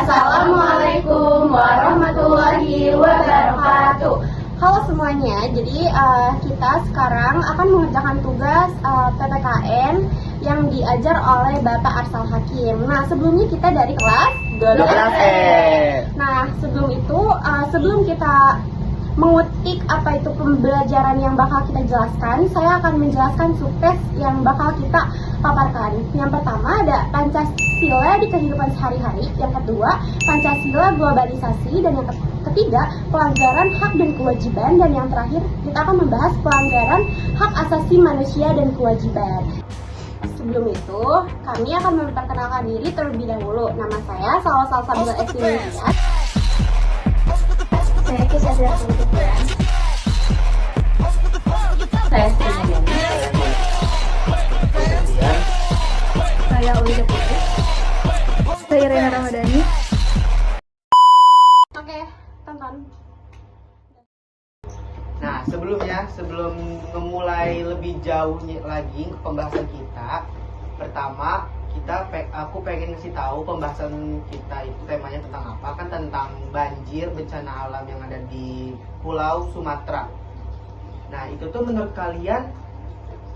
Assalamualaikum warahmatullahi wabarakatuh. Halo semuanya, jadi kita sekarang akan mengerjakan tugas PPKN yang diajar oleh Bapak Arsal Hakim. Nah, sebelumnya kita dari kelas 12E. Nah, sebelum itu, sebelum kita mengutik apa itu pembelajaran yang bakal kita jelaskan, saya akan menjelaskan subtes yang bakal kita paparkan. Yang pertama ada Pancasila di kehidupan sehari-hari, yang kedua Pancasila globalisasi, dan yang ketiga pelanggaran hak dan kewajiban, dan yang terakhir kita akan membahas pelanggaran hak asasi manusia dan kewajiban. Sebelum itu, kami akan memperkenalkan diri terlebih dahulu. Nama saya Salwa Sabila Estimia. Saya Kisah Putih. Saya Sri. Saya Ulida Putri. Saya Rena Ramadhani. Oke, tonton. Nah, sebelum memulai lebih jauh lagi ke pembahasan kita, pertama aku pengen ngasih tahu pembahasan kita itu temanya tentang apa, kan tentang banjir, bencana alam yang ada di Pulau Sumatera. Nah, itu tuh menurut kalian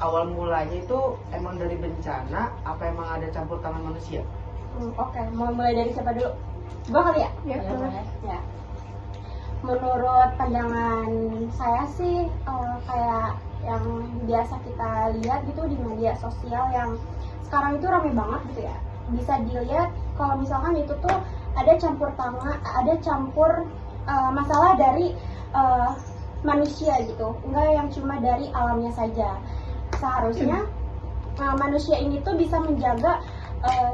awal mulanya itu emang dari bencana apa emang ada campur tangan manusia? Oke, mau mulai dari siapa dulu? Gua kali ya? Ya, boleh. Ya. Menurut pandangan saya sih kayak yang biasa kita lihat gitu di media sosial yang sekarang itu ramai banget gitu ya. Bisa dilihat kalau misalkan itu tuh ada campur tangan, ada campur masalah dari manusia gitu, enggak yang cuma dari alamnya saja. Seharusnya manusia ini tuh bisa menjaga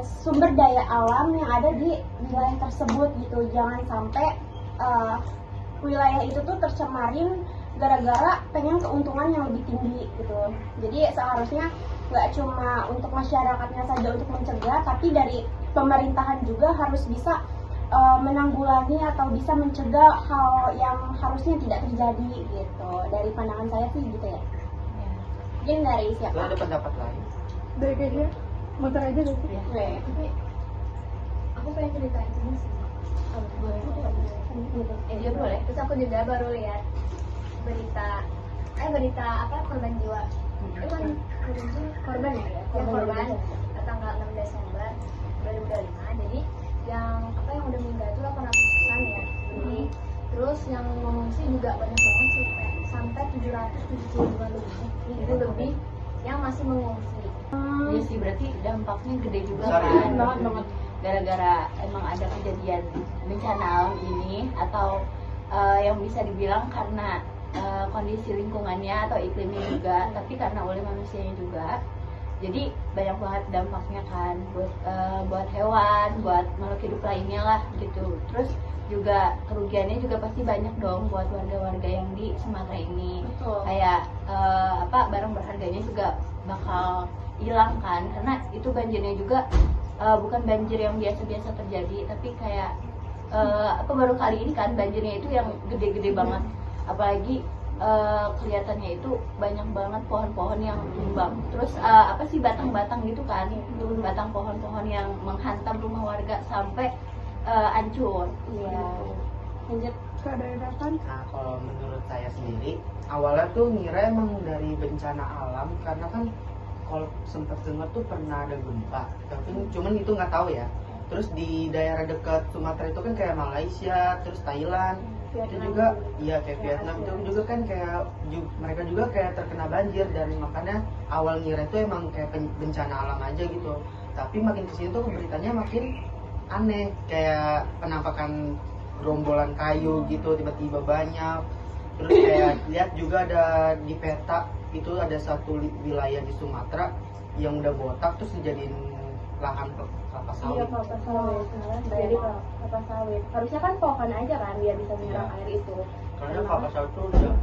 sumber daya alam yang ada di wilayah tersebut gitu. Jangan sampai wilayah itu tuh tercemarin gara-gara pengen keuntungan yang lebih tinggi gitu. Jadi seharusnya nggak cuma untuk masyarakatnya saja untuk mencegah, tapi dari pemerintahan juga harus bisa menanggulangi atau bisa mencegah hal yang harusnya tidak terjadi gitu. Dari pandangan saya sih gitu ya. Mungkin dari Lo siapa? ada pendapat lain? Dari kayaknya motor aja deh. Oke. Tapi aku pengen ceritain ini sih. Iya boleh. Terus aku juga baru lihat berita apa korban jiwa. Itu kan korban ya? Ya korban tanggal 6 Desember 2025. Jadi yang udah meninggal itu 800-an ya. Jadi terus yang mengungsi juga banyak banget sih, sampai 772 ribu lebih yang masih mengungsi. Iya sih, berarti dampaknya gede juga Besar ya? kan. Banget. Gara-gara emang ada kejadian bencana alam ini, atau yang bisa dibilang karena kondisi lingkungannya atau iklimnya juga, tapi karena oleh manusianya juga. Jadi banyak banget dampaknya kan buat hewan, buat makhluk hidup lainnya lah gitu. Terus juga kerugiannya juga pasti banyak dong buat warga-warga yang di Sumatera ini. Betul. Kayak barang berharganya juga bakal hilang kan, karena itu banjirnya juga bukan banjir yang biasa-biasa terjadi, tapi kayak baru kali ini kan banjirnya itu yang gede-gede banget. Apalagi kelihatannya itu banyak banget pohon-pohon yang tumbang, terus batang-batang gitu kan, batang pohon-pohon yang menghantam rumah warga sampai hancur. Iya. Lanjut. Nah, kalau menurut saya sendiri, awalnya tuh ngira emang dari bencana alam, karena kan kalau sempat dengar tuh pernah ada gempa, tapi cuman itu nggak tahu ya. Terus di daerah dekat Sumatera itu kan kayak Malaysia, terus Thailand, itu juga, iya kayak Vietnam itu juga kan kayak mereka juga kayak terkena banjir, dan makanya awal ngira itu emang kayak bencana alam aja gitu. Tapi makin kesini tuh beritanya makin aneh, kayak penampakan gerombolan kayu gitu tiba-tiba banyak. Terus kayak lihat juga ada di peta itu ada satu wilayah di Sumatera yang udah botak terus dijadiin lahan kelapa Iya, sawit. kelapa sawit. Jadi kelapa sawit. Harusnya kan pohon aja kan biar bisa menyerap Iya. air itu. Karena kelapa sawit tuh udah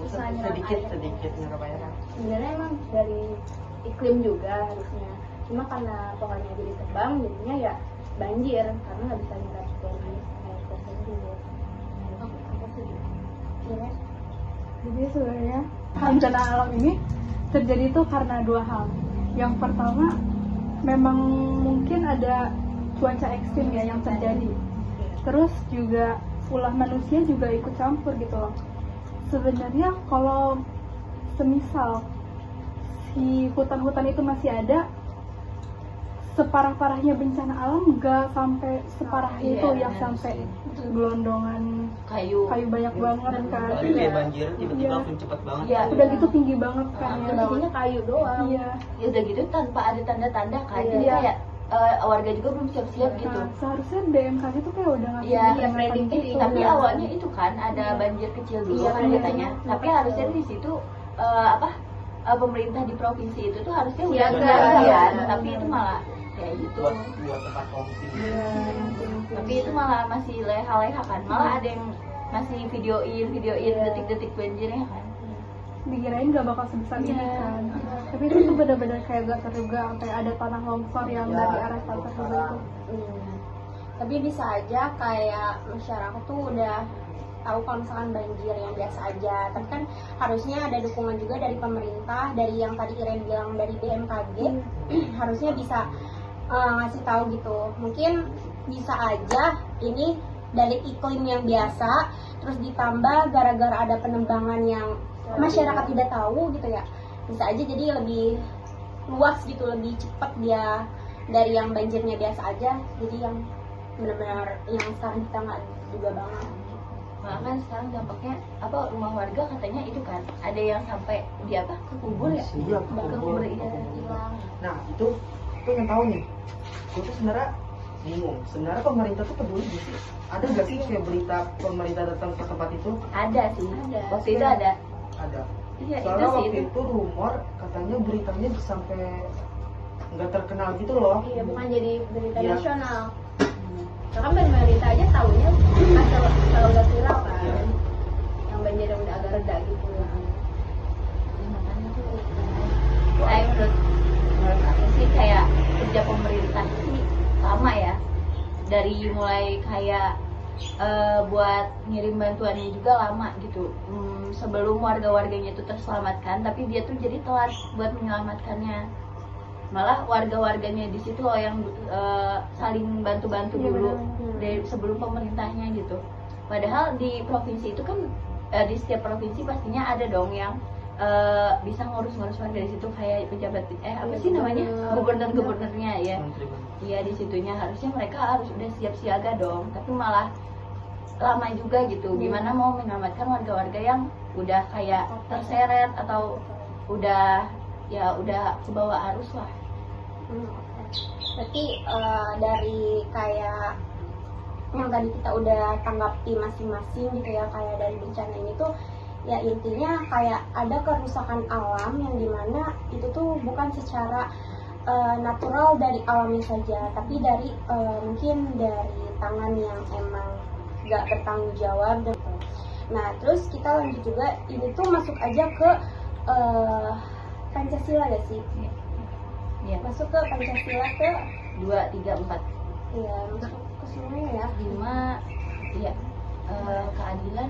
Susah nyerap sedikit nyerap air. Sebenarnya emang dari iklim juga harusnya. Cuma karena pohonnya jadi tebang, jadinya ya banjir karena nggak bisa nyerap dari air tersebut. Apa sih? Iya. Jadi sebenarnya bencana alam ini terjadi itu karena dua hal. Yang pertama, memang mungkin ada cuaca ekstrim ya yang terjadi. Terus juga ulah manusia juga ikut campur gitu loh. Sebenarnya kalau semisal si hutan-hutan itu masih ada, separah-parahnya bencana alam nggak sampai separah Iya, itu yang iya, sampai gelondongan kayu banyak banget kan. Tapi kayak banjir tiba-tiba Iya. langsung cepet banget. Iya. Udah gitu tinggi banget kan ya. Intinya kayu doang. Iya. ya udah gitu tanpa ada tanda-tanda kan, jadi Iya. kayak warga juga belum siap-siap gitu. Nah, seharusnya BMKG tuh kayak udah ngasih Iya, peringatan prediksi gitu. Tapi awalnya itu kan ada banjir kecil dulu Iya, kan iya. katanya. Tapi harusnya di situ pemerintah di provinsi itu tuh harusnya udah Siaga. kejadian, Iya. tapi itu malah kayak gitu. Buat tempat kongsi. Iya. Tapi itu malah masih leha-leha kan. Malah ada yang masih videoin detik-detik banjirnya kan. Dikirain gak bakal sebesar ini Iya. kan. Tapi itu tuh benar-benar kayak gak terduga sampai ada tanah longsor yang Ya, dari arah selatan ke itu. Tapi bisa aja kayak masyarakat tuh udah tahu kalau misalkan banjir yang biasa aja. Tapi kan harusnya ada dukungan juga dari pemerintah, dari yang tadi Iren bilang dari BMKG, harusnya bisa ngasih tahu gitu. Mungkin bisa aja ini dari iklim yang biasa, terus ditambah gara-gara ada penebangan yang masyarakat tidak tahu gitu ya. Bisa aja jadi lebih luas gitu, lebih cepat dia dari yang banjirnya biasa aja, jadi yang benar-benar yang sekarang kita nggak juga banget. Malah kan sekarang dampaknya rumah warga katanya itu kan ada yang sampai di kekubur ya. Iya, Kekubur iya. Hilang. Nah itu yang tahu nih, gue tuh sebenarnya bingung. Sebenarnya pemerintah tuh peduli gak sih? Ada gak sih kayak berita pemerintah datang ke tempat itu? Ada sih. Ada. Waktu itu ada. Ada. Iya, itu Soalnya sih waktu itu. itu rumor katanya beritanya sampai nggak terkenal gitu loh. Iya, bukan jadi berita Iya. nasional. Nah, kan berita aja tahunya pas kalau udah viral kan, Iya. yang banjirnya udah agak reda gitu. Makanya tuh saya menurut aku sih kayak kerja pemerintah sih lama ya, dari mulai kayak buat ngirim bantuannya juga lama gitu. Sebelum warga-warganya itu terselamatkan, tapi dia tuh jadi telat buat menyelamatkannya. Malah warga-warganya di situ loh yang saling bantu-bantu Iya, dulu benar. dari sebelum pemerintahnya gitu. Padahal di provinsi itu kan di setiap provinsi pastinya ada dong yang bisa ngurus-ngurus warga di situ, kayak pejabat apa sih namanya, gubernur-gubernurnya ya. Menteri-menteri. Iya, di situnya harusnya mereka harus udah siap siaga dong, tapi malah lama juga gitu. Gimana mau menyelamatkan warga-warga yang udah kayak terseret atau udah ke bawah arus lah. Berarti dari kayak yang tadi kita udah tanggapi masing-masing gitu ya, kayak dari bencana ini tuh ya intinya kayak ada kerusakan alam yang dimana itu tuh bukan secara natural dari alamnya saja, tapi dari mungkin dari tangan yang emang gak bertanggung jawab gitu. Nah terus kita lanjut juga, ini tuh masuk aja ke Pancasila ya sih? Iya. Masuk ke Pancasila ke 2, 3, 4, ya masuk ke semuanya ya. 5. Iya. Keadilan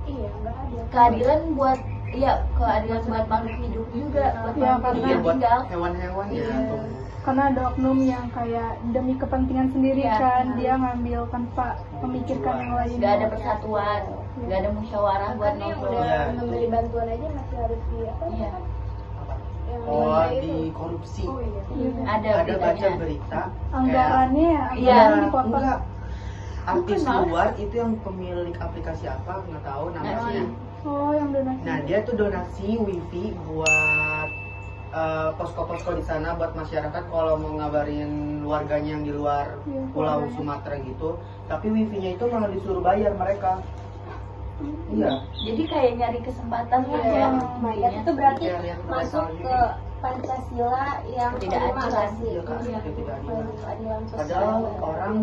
Iya nggak ada. keadilan buat makhluk hidup juga, buat Iya, makhluk karena- Iya, yang buat tinggal. hewan-hewan ya. Iya. tuh. Karena ada oknum yang kayak demi kepentingan sendiri Iya. kan, dia ngambil tanpa memikirkan yang lain. Gak ada persatuan, gak ada musyawarah buat Kan yang ngobrol. udah Iya. memberi bantuan aja masih harus di apa? Iya. Yang Oh, lainnya itu. di korupsi. Oh iya. Iya. Ada Ada baca beritanya. berita. Anggarannya ya, Iya. anggaran dipotong. Enggak. Artis Bukan, malah. luar itu yang pemilik aplikasi apa nggak tahu namanya. Nah, Oh, yang donasi. Nah dia tuh donasi wifi buat posko-posko di sana buat masyarakat kalau mau ngabarin warganya yang di luar Iya, Pulau keluarganya. Sumatera gitu. Tapi wifi-nya itu malah disuruh bayar mereka. Iya. Jadi kayak nyari kesempatan lah Iya. ya. Oh my God, itu berarti Biar yang masuk legal ke Pancasila yang Tidak kelima adil. nggak sih? Iya, kan? Iya. Ketidakadilan. Keadilan sosial. Padahal orang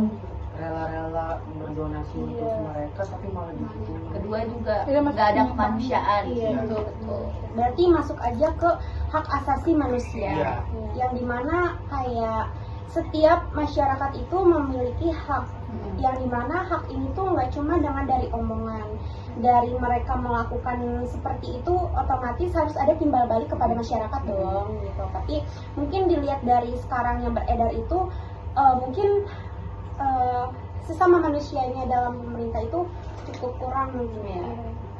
rela-rela berdonasi untuk Iya. mereka tapi malah gitu. Kedua juga Iya, masuk nggak ada ke kemanusiaan. Iya, Iya. betul betul. Berarti masuk aja ke hak asasi manusia. Iya. Yang dimana kayak setiap masyarakat itu memiliki hak. Yang dimana hak ini tuh nggak cuma dengan dari omongan, dari mereka melakukan seperti itu otomatis harus ada timbal balik kepada masyarakat dong gitu. Tapi mungkin dilihat dari sekarang yang beredar itu mungkin sesama manusianya dalam pemerintah itu cukup kurang gitu ya.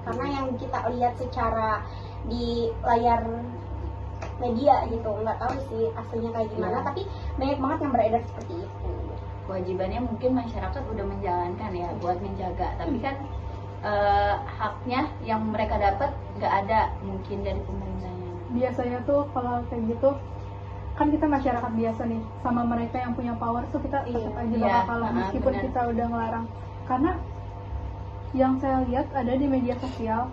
Karena yang kita lihat secara di layar media gitu, nggak tahu sih aslinya kayak gimana, tapi banyak banget yang beredar seperti itu. Kewajibannya mungkin masyarakat udah menjalankan ya buat menjaga, tapi kan haknya yang mereka dapat nggak ada mungkin dari pemerintahnya. Biasanya tuh kalau kayak gitu kan kita masyarakat biasa nih, sama mereka yang punya power tuh kita tetap aja Iya, bakal kalah meskipun benar. kita udah ngelarang. Karena yang saya lihat ada di media sosial,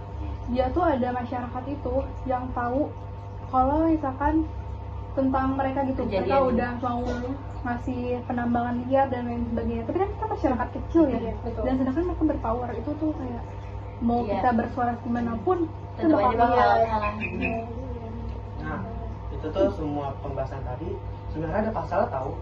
dia tuh ada masyarakat itu yang tahu kalau misalkan tentang mereka gitu, mereka Kejadian. udah mau ngasih penambangan liar dan lain sebagainya, tapi kan kita masyarakat kecil ya, Betul. dan sedangkan mereka berpower. Itu tuh kayak mau Iya. kita bersuara dimanapun itu Tetap aja bakal kalah. kalah. Nah, itu tuh semua pembahasan tadi sebenarnya ada pasal tahu,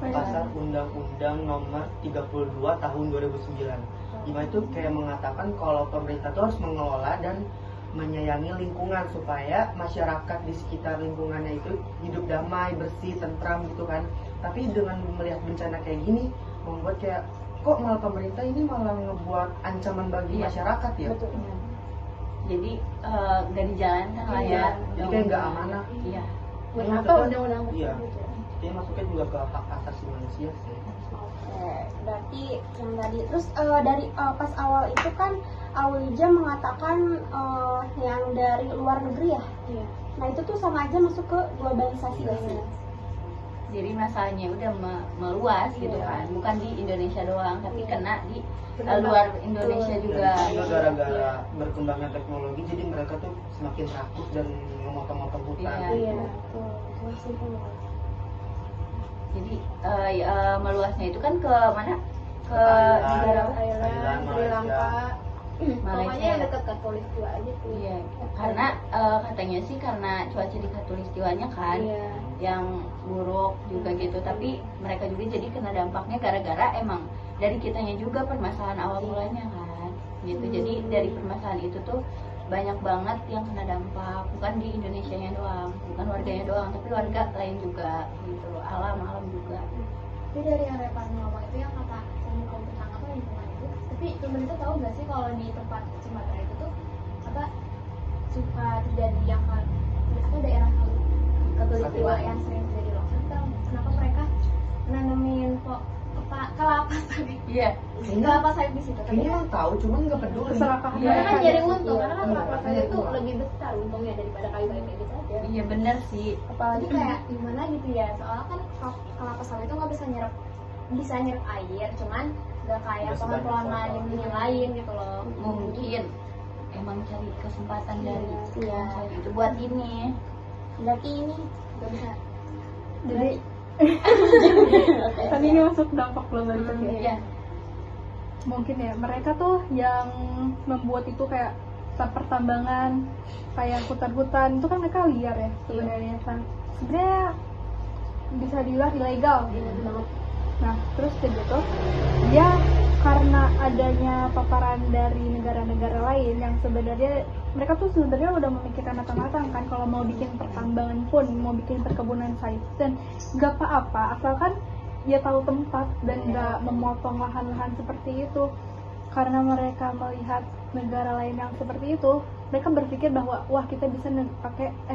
pasal Undang-Undang Nomor 32 Tahun 2009. Dimana itu kayak mengatakan kalau pemerintah tuh harus mengelola dan menyayangi lingkungan supaya masyarakat di sekitar lingkungannya itu hidup damai, bersih, tentram gitu kan. Tapi dengan melihat bencana kayak gini membuat kayak kok malah pemerintah ini malah ngebuat ancaman bagi Iya. masyarakat ya. Betul. Jadi nggak dijalankan lah ya. Jadi kayak nggak amanah. Iya. Buat Ini apa masuknya- undang-undang Iya. tersebut ya? Ini masuknya juga ke hak asasi manusia sih. Oke, berarti yang tadi terus dari pas awal itu kan Awija mengatakan yang dari luar negeri ya. Iya. Nah itu tuh sama aja masuk ke globalisasi ya sih. Jadi masalahnya udah meluas gitu Iya. kan, bukan di Indonesia doang, tapi Iya. kena di Benar. luar Indonesia Betul. juga. Dan juga gara-gara berkembangnya teknologi jadi mereka tuh semakin takut dan memotong-motong hutan. Iya. Iya, betul. Masih benar. Jadi meluasnya itu kan ke mana? Ke Thailand. negara Thailand, Sri Lanka. Pokoknya Malaysia. yang dekat Katulistiwa aja tuh. Iya, karena katanya sih karena cuaca di Katulistiwanya kan Iya. yang buruk juga gitu, tapi mereka juga jadi kena dampaknya gara-gara emang dari kitanya juga permasalahan awal mulanya kan gitu. Jadi dari permasalahan itu tuh banyak banget yang kena dampak, bukan di Indonesianya doang, bukan warganya doang, tapi warga lain juga gitu, alam juga. Tapi dari yang Repan ngomong itu yang kata hukum tentang apa lingkungan itu, tapi pemerintah tahu nggak sih kalau di tempat Sumatera itu tuh apa suka terjadi yang apa daerah Katulistiwa yang sering terjadi longsor, tahu kenapa mereka nanamin kelapa sawit, Iya, kelapa sawit di situ? Tapi Kayaknya emang tahu, cuman nggak peduli. Keserakahan Iya. karena kan nyari mereka. untung, karena kan Iya, kelapa sawit itu iya. lebih besar untungnya daripada kayu kayak gitu aja. iya bener sih. Apalagi kayak gimana gitu ya, soalnya kan kelapa sawit itu nggak bisa nyerap air, cuman nggak kayak Nggak pohon-pohon sebanyak lain pohon. yang lain gitu loh. Mungkin emang cari kesempatan dari Iya. itu buat ini. Berarti ini Nggak bisa. Jadi tadi ini masuk dampak globalisasi ya. Iya. Mungkin ya mereka tuh yang membuat itu kayak pertambangan, kayak hutan-hutan itu kan mereka liar ya sebenarnya kan. Sebenarnya bisa dibilang ilegal gitu. Nah terus kayak gitu dia karena adanya paparan dari negara-negara lain yang sebenarnya mereka tuh sebenarnya udah memikirkan matang-matang kan kalau mau bikin pertambangan pun, mau bikin perkebunan sawit, dan nggak apa-apa asalkan dia tahu tempat dan nggak memotong lahan-lahan seperti itu. Karena mereka melihat negara lain yang seperti itu, mereka berpikir bahwa wah kita bisa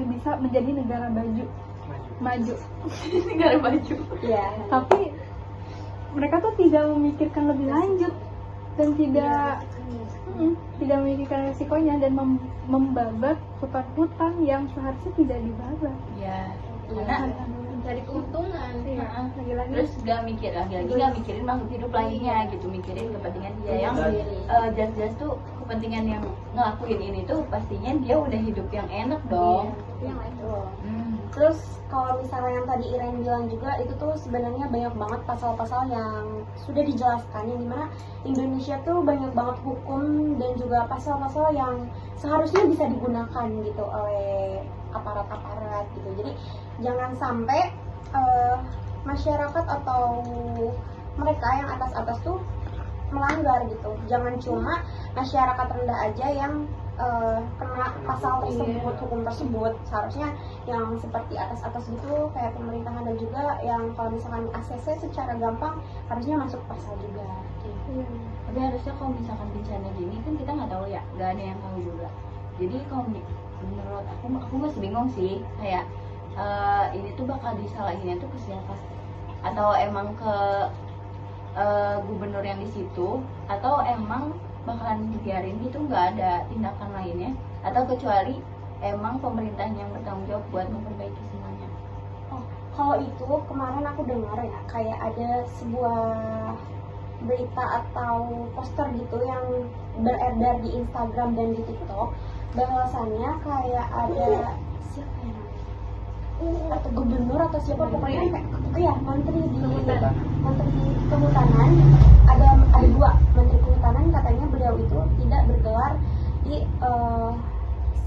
bisa menjadi negara maju. Negara baju. ya. Tapi mereka tuh tidak memikirkan lebih lanjut dan tidak memikirkan resikonya dan membabat hutan-hutan yang seharusnya tidak dibabat. Iya. Karena Mencari keuntungan. Heeh. Lagi-lagi terus lagi-lagi nggak mikirin makhluk hidup lainnya gitu, mikirin kepentingan dia yang jelas-jelas tuh kepentingan yang ngelakuin ini tuh pastinya dia udah hidup yang enak dong. Tapi yang lain tuh. Terus kalau misalnya yang tadi Iren bilang juga itu tuh sebenarnya banyak banget pasal-pasal yang sudah dijelaskan yang dimana Indonesia tuh banyak banget hukum dan juga pasal-pasal yang seharusnya bisa digunakan gitu oleh aparat-aparat gitu. Jadi jangan sampai masyarakat atau mereka yang atas-atas tuh melanggar gitu. Jangan cuma masyarakat rendah aja yang kena pasal tersebut, hukum tersebut. Seharusnya yang seperti atas gitu kayak pemerintahan, dan juga yang kalau misalkan ACC secara gampang harusnya masuk pasal juga. Tapi harusnya kalau misalkan bencana gini kan kita nggak tahu ya, nggak ada yang tahu juga. Jadi kalau menurut aku masih bingung sih, kayak ini tuh bakal disalahinnya tuh ke siapa, atau emang ke gubernur yang di situ, atau emang bakalan dibiarin gitu nggak ada tindakan lainnya, atau kecuali emang pemerintahnya yang bertanggung jawab buat memperbaiki semuanya. Oh, kalau itu kemarin aku dengar ya, kayak ada sebuah berita atau poster gitu yang beredar di Instagram dan di TikTok, bahwasannya kayak ada siapa ya, atau gubernur atau siapa pokoknya kayak ya menteri kehutanan, ada dua menteri kehutanan, katanya beliau itu tidak bergelar di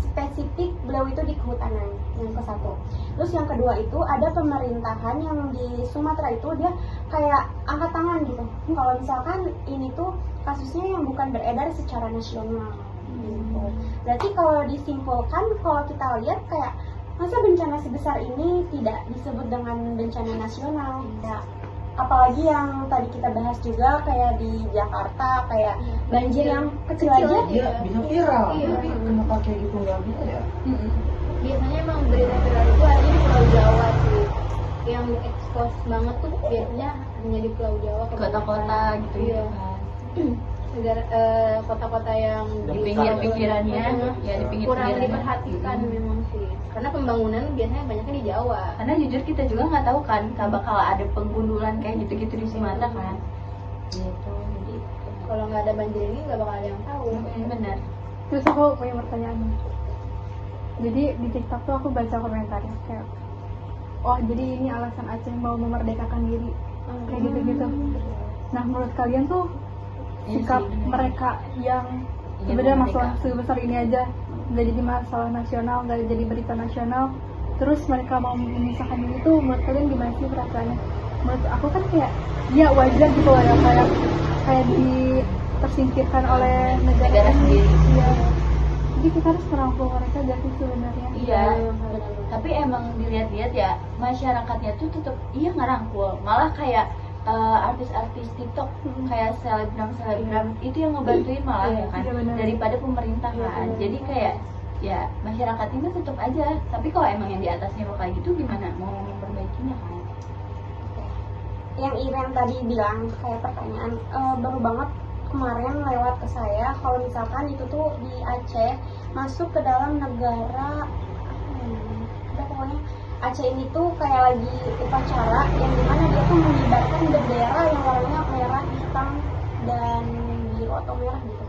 spesifik beliau itu di kehutanan, yang ke satu. Terus yang kedua itu ada pemerintahan yang di Sumatera itu dia kayak angkat tangan gitu, kalau misalkan ini tuh kasusnya yang bukan beredar secara nasional gitu. Berarti kalau disimpulkan, kalau kita lihat kayak masa bencana sebesar ini tidak disebut dengan bencana nasional ya. Apalagi yang tadi kita bahas juga kayak di Jakarta, kayak banjir yang kecil aja. Iya, bisa viral. Tapi kenapa kayak gitu nggak bisa ya? Biasanya emang berita viral itu ada di Pulau Jawa sih, yang expose banget tuh biasanya hanya di Pulau Jawa, Kota-kota gitu Iya. kan. Negara kota-kota yang Di pinggir-pinggirannya, ya di kurang pinggir-pinggirannya. diperhatikan memang sih, karena pembangunan biasanya banyaknya di Jawa. Karena jujur kita juga nggak tahu kan, bakal ada penggundulan kayak gitu-gitu di Sumatera kan. Gitu, jadi Kalau nggak ada banjir ini nggak bakal ada yang tahu. benar. Terus aku punya pertanyaan nih. Jadi di TikTok tuh aku baca komentarnya kayak, oh jadi ini alasan Aceh mau memerdekakan diri, kayak gitu-gitu. Nah menurut kalian tuh sikap mereka yang sebenarnya masalah sebesar ini aja nggak jadi masalah nasional, nggak jadi berita nasional, terus mereka mau memisahkan diri tuh menurut kalian gimana sih perasaannya? Menurut aku kan kayak ya wajar gitu loh ya, kayak tersingkirkan oleh negara sendiri. Iya. Jadi kita harus merangkul mereka gak sih sebenarnya? Iya, tapi emang dilihat-lihat ya masyarakatnya tuh tetap ngerangkul, malah kayak artis-artis TikTok kayak selebgram itu yang ngebantuin malah ya kan, iya benar. daripada pemerintah kan. Jadi kayak ya masyarakat ini tetap aja, tapi kalau emang yang di atasnya bakal gitu gimana mau memperbaikinya kan? Yang Iren tadi bilang kayak pertanyaan baru banget kemarin lewat ke saya, kalau misalkan itu tuh di Aceh masuk ke dalam negara udah pokoknya Aceh ini tuh kayak lagi upacara yang dimana dia tuh mengibarkan bendera yang warnanya merah, hitam, dan biru atau merah gitu,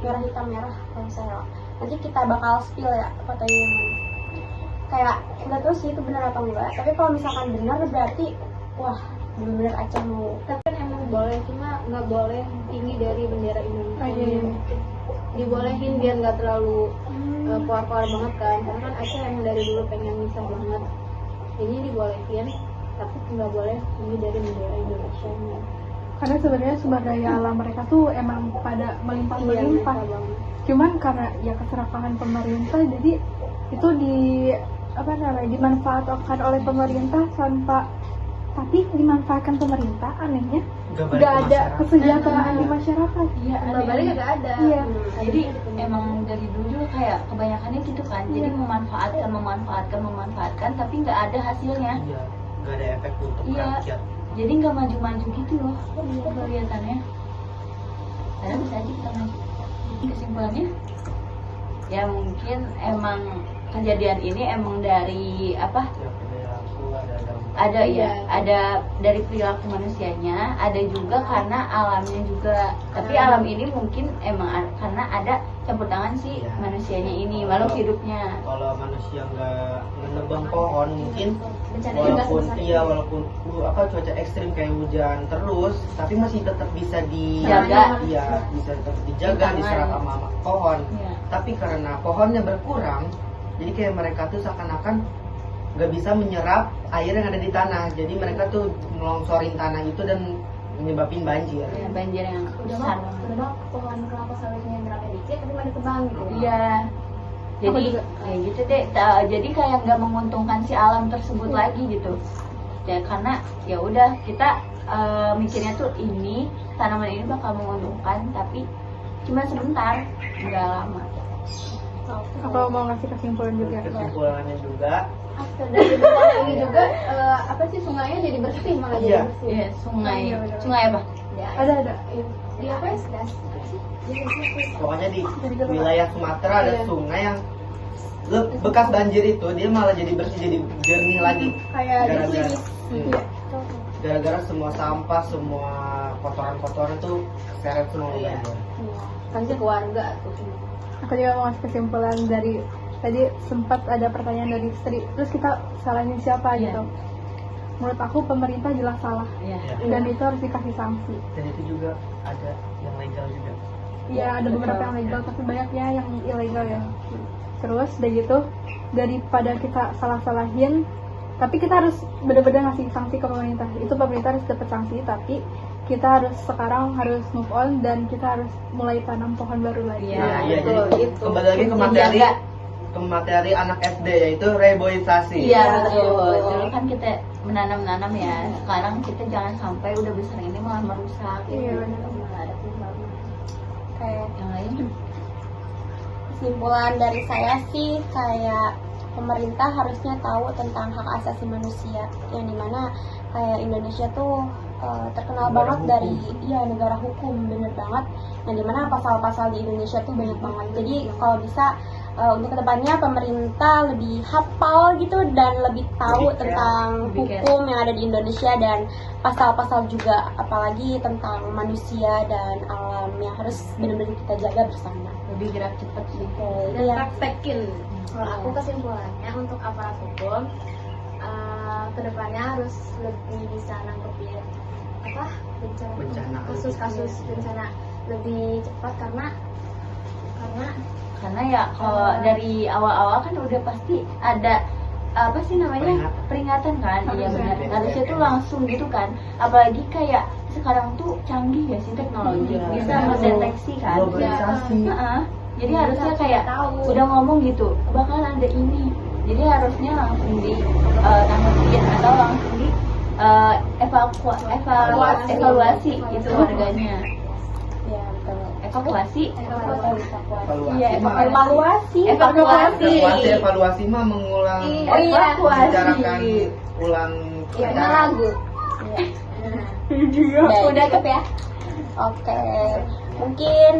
merah hitam merah kalau saya. Nanti kita bakal spill ya fotonya yang mana. Kayak nggak tahu sih itu benar atau enggak, tapi kalau misalkan benar berarti wah benar-benar Aceh mau. Tapi kan emang boleh, cuma nggak boleh tinggi dari bendera Indonesia. Iya. Dibolehin biar nggak terlalu keluar-keluar banget kan, karena kan Aceh emang dari dulu pengen misah banget. Ini dibolehin, tapi nggak boleh tinggi dari bendera Indonesia. Karena sebenarnya sumber daya alam mereka tuh emang pada melimpah-melimpah. Iya, banget. Cuman karena ya keserakahan pemerintah, jadi itu dimanfaatkan oleh pemerintah tapi dimanfaatkan pemerintah, anehnya nggak ada kesejahteraan di masyarakat. Iya, Balik nggak ada. Iya. Jadi emang dari dulu kayak kebanyakannya gitu kan, jadi memanfaatkan tapi nggak ada hasilnya. Iya, nggak ada efek untuk Iya. rakyat. Jadi nggak maju-maju gitu loh kelihatannya. Padahal bisa aja kita maju. Kesimpulannya ya mungkin emang kejadian ini emang dari apa, Ya, perilaku ada ada dari perilaku manusianya, ada juga karena alamnya juga. Tapi alam ini mungkin emang karena ada campur tangan si Iya. manusianya ini, makhluk hidupnya. Kalau manusia nggak menebang pohon mungkin Bencana walaupun juga walaupun cuaca ekstrim kayak hujan terus, tapi masih tetap bisa Jaga. iya, bisa tetap dijaga, Tangan. diserap sama pohon. Iya. Tapi karena pohonnya berkurang, jadi kayak mereka tuh seakan-akan nggak bisa menyerap air yang ada di tanah. Jadi mereka tuh melongsorin tanah itu dan menyebabin banjir. Ya, banjir yang Udah besar. mah pohon kelapa sawitnya yang berapa dikit tapi malah tebang gitu. Iya. Jadi kayak gitu deh. Jadi kayak nggak menguntungkan si alam tersebut lagi gitu. Ya karena ya udah kita mikirnya tuh ini tanaman ini bakal menguntungkan tapi cuma sebentar, nggak lama. Apa mau ngasih kesimpulan juga? Kesimpulannya juga, Dari bencana ini juga apa sih sungainya jadi bersih malah jadi Iya. bersih. Iya, sungai. Iya, benar. Sungai apa? Ya, Ada. di apa ya? Das. pokoknya di wilayah Sumatera ada sungai yang bekas banjir itu dia malah jadi bersih, jadi jernih lagi. Kayak Gara-gara gitu. gara-gara semua sampah, semua kotoran-kotoran tuh seret semua Iya. banjir. Kan sih keluarga tuh. Aku juga mau ngasih kesimpulan dari tadi sempat ada pertanyaan dari istri, terus kita salahin siapa Iya. gitu. Menurut aku pemerintah jelas salah Iya. dan itu harus dikasih sanksi. Dan itu juga ada yang legal juga. Iya, ada beberapa yang legal tapi banyaknya yang ilegal ya. Terus udah gitu, daripada kita salah-salahin, tapi kita harus benar-benar ngasih sanksi ke pemerintah. Itu pemerintah harus dapat sanksi, tapi kita harus sekarang harus move on dan kita harus mulai tanam pohon baru lagi. Iya. Iya, betul, jadi itu. kembali lagi ke materi anak SD yaitu reboisasi. Iya betul. Dulu kan kita menanam-nanam ya. Sekarang kita jangan sampai udah besar ini malah merusak. Iya, benar. Malah ada penyebabnya. Kayak Yang lain? kesimpulan dari saya sih kayak pemerintah harusnya tahu tentang hak asasi manusia, yang dimana kayak Indonesia tuh terkenal Negara banget hukum. dari negara hukum, bener banget, yang dimana pasal-pasal di Indonesia tuh banyak banget. Jadi kalau bisa untuk kedepannya pemerintah lebih hafal gitu dan lebih tahu Lebih tentang lebih care. hukum yang ada di Indonesia dan pasal-pasal juga, apalagi tentang manusia dan alam yang harus benar-benar kita jaga bersama. Lebih gerak cepet sih. Dan Iya. praktekin. Kalau aku kesimpulannya untuk aparat hukum kedepannya harus lebih bisa nangkepin apa Bencana. kasus-kasus bencana lebih cepat karena Karena ya kalau dari awal-awal kan udah pasti ada apa sih namanya peringatan kan. Iya benar. Harusnya tuh langsung gitu kan. Apalagi kayak sekarang tuh canggih ya sih teknologi, Iya. bisa mendeteksi kan. Globalisasi. Heeh. Jadi harusnya Kita kayak tahu. udah ngomong gitu bakal ada ini. Jadi harusnya langsung di tanggapin atau langsung di evaluasi itu warganya. Ya, betul. Evakuasi. Evaluasi Iya, mah- evaluasi. evaluasi mah mengulang Oh iya, membicarakan ulang Iya, acara. lagu. Udah cukup ya. Oke, mungkin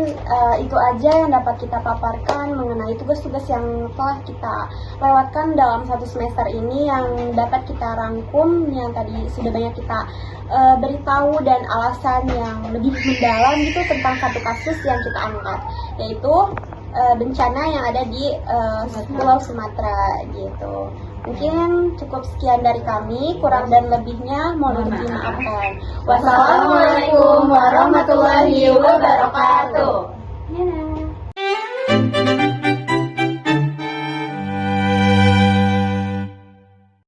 itu aja yang dapat kita paparkan mengenai tugas-tugas yang telah kita lewatkan dalam satu semester ini, yang dapat kita rangkum, yang tadi sudah banyak kita beritahu dan alasan yang lebih mendalam gitu tentang satu kasus yang kita angkat, yaitu bencana yang ada di Pulau Sumatera gitu. Mungkin cukup sekian dari kami, kurang dan lebihnya mohon dimaafkan. Wassalamualaikum warahmatullahi wabarakatuh.